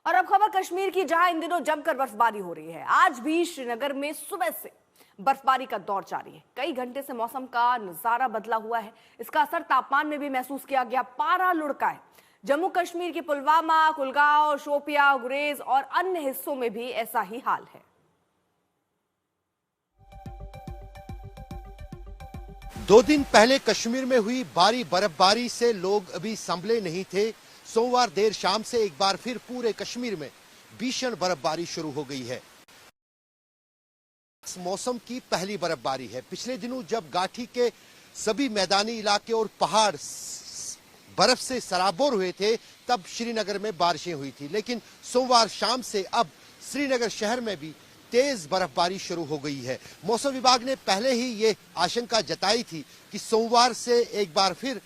और अब खबर कश्मीर की, जहां इन दिनों जमकर बर्फबारी हो रही है। आज भी श्रीनगर में सुबह से बर्फबारी का दौर जारी है। कई घंटे से मौसम का नजारा बदला हुआ है। इसका असर तापमान में भी महसूस किया गया। पारा लुढ़का है। जम्मू कश्मीर की पुलवामा, कुलगांव, शोपिया, गुरेज और अन्य हिस्सों में भी ऐसा ही हाल है। 2 दिन पहले कश्मीर में हुई भारी बर्फबारी से लोग अभी संभले नहीं थे। सोमवार देर शाम से एक बार फिर पूरे कश्मीर में भीषण बर्फबारी शुरू हो गई है। इस मौसम की पहली बर्फबारी है। पिछले दिनों जब घाटी के सभी मैदानी इलाके और पहाड़ बर्फ से सराबोर हुए थे, तब श्रीनगर में बारिशें हुई थी। लेकिन सोमवार शाम से अब श्रीनगर शहर में भी तेज बर्फबारी शुरू हो गई है। मौसम विभाग ने पहले ही ये आशंका जताई थी कि सोमवार से एक बार फिर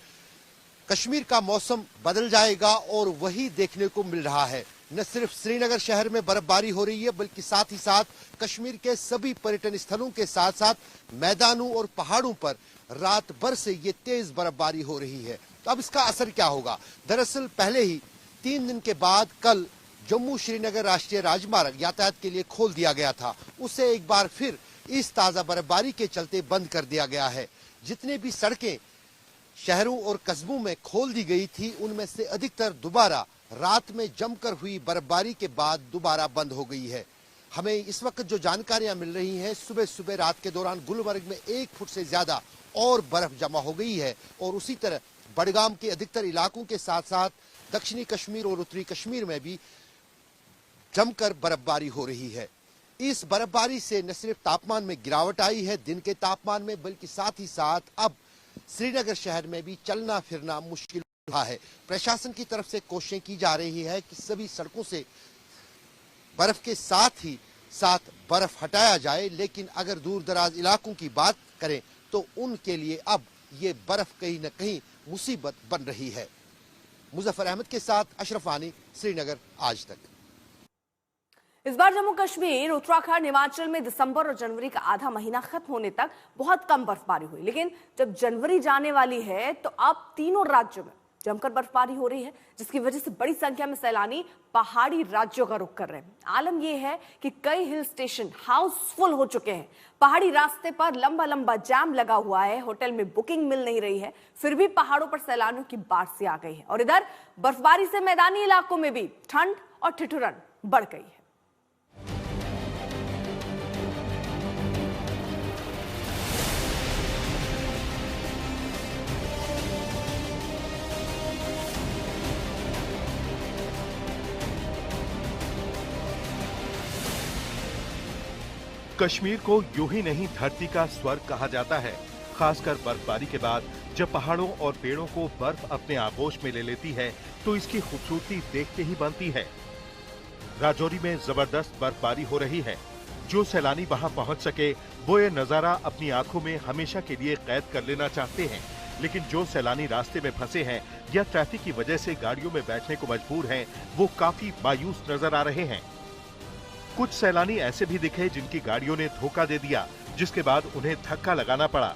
कश्मीर का मौसम बदल जाएगा और वही देखने को मिल रहा है। न सिर्फ श्रीनगर शहर में बर्फबारी हो रही है, बल्कि साथ ही साथ कश्मीर के सभी पर्यटन स्थलों के साथ साथ मैदानों और पहाड़ों पर रात भर से ये तेज बर्फबारी हो रही है। तो अब इसका असर क्या होगा? दरअसल पहले ही 3 दिन के बाद कल जम्मू श्रीनगर राष्ट्रीय राजमार्ग यातायात के लिए खोल दिया गया था। उसे एक बार फिर इस ताजा बर्फबारी के चलते बंद कर दिया गया है। जितने भी सड़कें शहरों और कस्बों में खोल दी गई थी, उनमें से अधिकतर दोबारा रात में जमकर हुई बर्फबारी के बाद दोबारा बंद हो गई है। हमें इस वक्त जो जानकारियां मिल रही हैं, सुबह सुबह रात के दौरान गुलमर्ग में 1 फुट से ज्यादा और बर्फ जमा हो गई है और उसी तरह बडगाम के अधिकतर इलाकों के साथ साथ दक्षिणी कश्मीर और उत्तरी कश्मीर में भी जमकर बर्फबारी हो रही है। इस बर्फबारी से न सिर्फ तापमान में गिरावट आई है दिन के तापमान में, बल्कि साथ ही साथ अब श्रीनगर शहर में भी चलना फिरना मुश्किल रहा है। प्रशासन की तरफ से कोशिशें की जा रही है कि सभी सड़कों से बर्फ के साथ ही साथ बर्फ हटाया जाए, लेकिन अगर दूर दराज इलाकों की बात करें तो उनके लिए अब ये बर्फ कहीं न कहीं मुसीबत बन रही है। मुजफ्फर अहमद के साथ अशरफ वानी, श्रीनगर आज तक। इस बार जम्मू कश्मीर, उत्तराखंड, हिमाचल में दिसंबर और जनवरी का आधा महीना खत्म होने तक बहुत कम बर्फबारी हुई, लेकिन जब जनवरी जाने वाली है तो अब तीनों राज्यों में जमकर बर्फबारी हो रही है, जिसकी वजह से बड़ी संख्या में सैलानी पहाड़ी राज्यों का रुख कर रहे हैं। आलम यह है कि कई हिल स्टेशन हाउसफुल हो चुके हैं। पहाड़ी रास्ते पर लंबा लंबा जाम लगा हुआ है। होटल में बुकिंग मिल नहीं रही है, फिर भी पहाड़ों पर सैलानियों की बाढ़ सी आ गई है। और इधर बर्फबारी से मैदानी इलाकों में भी ठंड और ठिठुरन बढ़ गई है। कश्मीर को यूं ही नहीं धरती का स्वर्ग कहा जाता है, खासकर बर्फबारी के बाद जब पहाड़ों और पेड़ों को बर्फ अपने आगोश में ले लेती है तो इसकी खूबसूरती देखते ही बनती है। राजौरी में जबरदस्त बर्फबारी हो रही है। जो सैलानी वहां पहुंच सके वो ये नजारा अपनी आंखों में हमेशा के लिए कैद कर लेना चाहते हैं, लेकिन जो सैलानी रास्ते में फंसे हैं या ट्रैफिक की वजह से गाड़ियों में बैठने को मजबूर हैं, वो काफी मायूस नजर आ रहे हैं। कुछ सैलानी ऐसे भी दिखे जिनकी गाड़ियों ने धोखा दे दिया, जिसके बाद उन्हें धक्का लगाना पड़ा।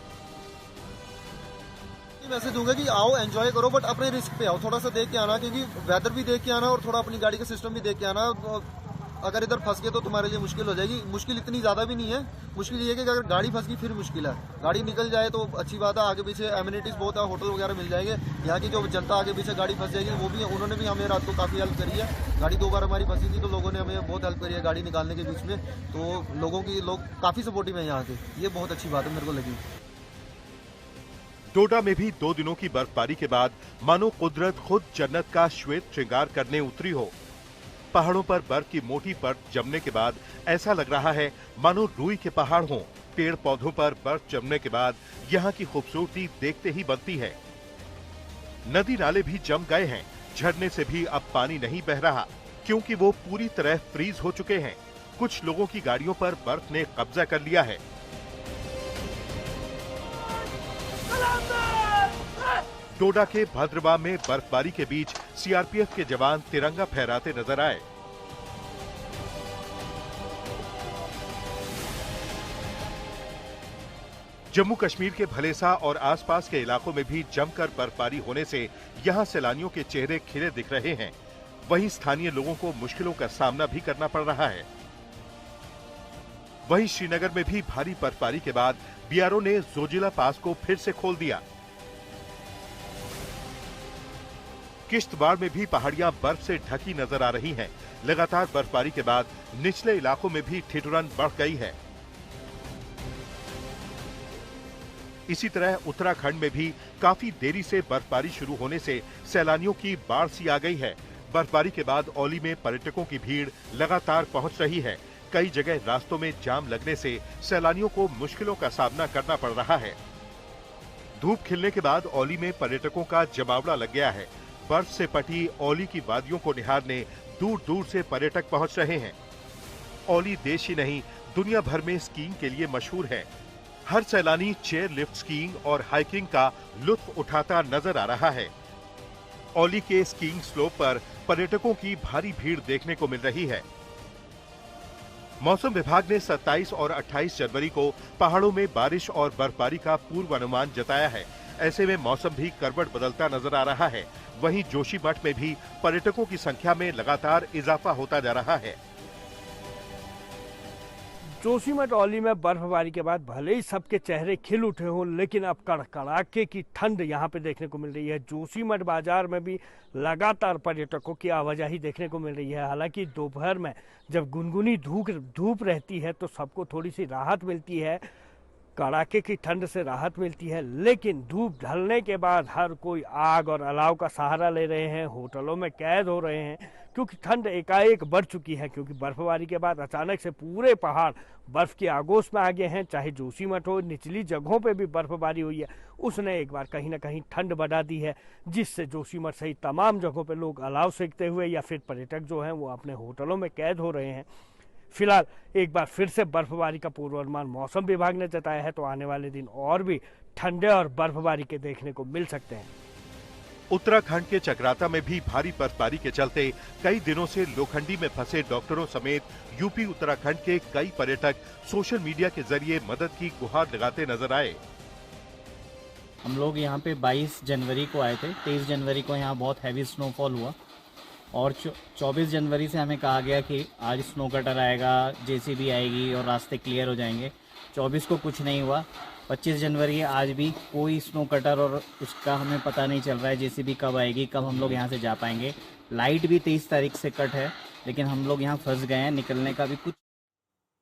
मैसेज दूंगा कि आओ एंजॉय करो, बट अपने रिस्क पे आओ, थोड़ा सा देख के आना, क्योंकि वेदर भी देख के आना और थोड़ा अपनी गाड़ी का सिस्टम भी देख के आना। अगर इधर फंस गए तो तुम्हारे लिए मुश्किल हो जाएगी। मुश्किल इतनी ज्यादा भी नहीं है, मुश्किल ये है कि अगर गाड़ी फंस गई फिर मुश्किल है। गाड़ी निकल जाए तो अच्छी बात है, आगे पीछे एमिनिटीज बहुत है, होटल वगैरह मिल जाएंगे। यहाँ की जो जनता आगे पीछे गाड़ी फंस जाएगी, वो भी उन्होंने भी हमें रात को काफी हेल्प करी है। गाड़ी 2 बार हमारी फंसी थी तो लोगों ने हमें बहुत हेल्प करी है गाड़ी निकालने के बीच में। तो लोग काफी सपोर्टिव है यहाँ के, ये बहुत अच्छी बात है मेरे को लगी। डोडा में भी 2 दिनों की बर्फबारी के बाद मानो कुदरत खुद जन्नत का श्वेत श्रृंगार करने उतरी हो। पहाड़ों पर बर्फ की मोटी परत जमने के बाद ऐसा लग रहा है मानो रुई के पहाड़ हों। पेड़ पौधों पर बर्फ जमने के बाद यहाँ की खूबसूरती देखते ही बनती है। नदी नाले भी जम गए हैं। झरने से भी अब पानी नहीं बह रहा, क्योंकि वो पूरी तरह फ्रीज हो चुके हैं। कुछ लोगों की गाड़ियों पर बर्फ ने कब्जा कर लिया है। डोडा के भद्रवा में बर्फबारी के बीच सीआरपीएफ के जवान तिरंगा फहराते नजर आए। जम्मू कश्मीर के भलेसा और आसपास के इलाकों में भी जमकर बर्फबारी होने से यहां सैलानियों के चेहरे खिले दिख रहे हैं। वहीं स्थानीय लोगों को मुश्किलों का सामना भी करना पड़ रहा है। वहीं श्रीनगर में भी भारी बर्फबारी के बाद बीआरओ ने जोजिला पास को फिर से खोल दिया। किश्तवाड़ में भी पहाड़ियां बर्फ से ढकी नजर आ रही हैं। लगातार बर्फबारी के बाद निचले इलाकों में भी ठिठुरन बढ़ गई है। इसी तरह उत्तराखंड में भी काफी देरी से बर्फबारी शुरू होने से सैलानियों की बाढ़ सी आ गई है। बर्फबारी के बाद औली में पर्यटकों की भीड़ लगातार पहुंच रही है। कई जगह रास्तों में जाम लगने से सैलानियों को मुश्किलों का सामना करना पड़ रहा है। धूप खिलने के बाद औली में पर्यटकों का जमावड़ा लग गया है। बर्फ से पटी औली की वादियों को निहारने दूर दूर से पर्यटक पहुंच रहे हैं। औली देश ही नहीं दुनिया भर में स्कीइंग के लिए मशहूर है। हर सैलानी चेयर लिफ्ट स्कीइंग और हाइकिंग का लुत्फ उठाता नजर आ रहा है। औली के स्कीइंग स्लोप पर पर्यटकों की भारी भीड़ देखने को मिल रही है। मौसम विभाग ने 27 और 28 जनवरी को पहाड़ों में बारिश और बर्फबारी का पूर्वानुमान जताया है। ऐसे में मौसम भी करवट बदलता नजर आ रहा है। वहीं जोशीमठ में भी पर्यटकों की संख्या में लगातार इजाफा होता जा रहा है। जोशीमठ औली में बर्फबारी के बाद भले ही सबके चेहरे खिल उठे हों, लेकिन अब कड़ाके की ठंड यहाँ पे देखने को मिल रही है। जोशीमठ बाजार में भी लगातार पर्यटकों की आवाजाही देखने को मिल रही है। हालांकि दोपहर में जब गुनगुनी धूप रहती है तो सबको थोड़ी सी राहत मिलती है, कड़ाके की ठंड से राहत मिलती है। लेकिन धूप ढलने के बाद हर कोई आग और अलाव का सहारा ले रहे हैं, होटलों में कैद हो रहे हैं, क्योंकि ठंड एकाएक बढ़ चुकी है। क्योंकि बर्फबारी के बाद अचानक से पूरे पहाड़ बर्फ की आगोश में आ गए हैं। चाहे जोशीमठ हो, निचली जगहों पे भी बर्फबारी हुई है, उसने एक बार कहीं ना कहीं ठंड बढ़ा दी है, जिससे जोशीमठ सहित तमाम जगहों पे लोग अलाव सेकते हुए या फिर पर्यटक जो हैं वो अपने होटलों में कैद हो रहे हैं। फिलहाल एक बार फिर से बर्फबारी का पूर्वानुमान मौसम विभाग ने जताया है, तो आने वाले दिन और भी ठंडे और बर्फबारी के देखने को मिल सकते हैं। उत्तराखंड के चकराता में भी भारी बर्फबारी के चलते कई दिनों से लोखंडी में फंसे डॉक्टरों समेत यूपी उत्तराखंड के कई पर्यटक सोशल मीडिया के जरिए मदद की गुहार लगाते नजर आए। हम लोग यहाँ पे 22 जनवरी को आए थे। 23 जनवरी को यहाँ बहुत हैवी स्नोफॉल हुआ और 24 जनवरी से हमें कहा गया कि आज स्नो कटर आएगा, जेसीबी आएगी और रास्ते क्लियर हो जाएंगे। 24 को कुछ नहीं हुआ। 25 जनवरी आज भी कोई स्नो कटर और उसका हमें पता नहीं चल रहा है जेसीबी कब आएगी, कब हम लोग यहाँ से जा पाएंगे। लाइट भी 23 तारीख से कट है, लेकिन हम लोग यहाँ फंस गए हैं, निकलने का भी कुछ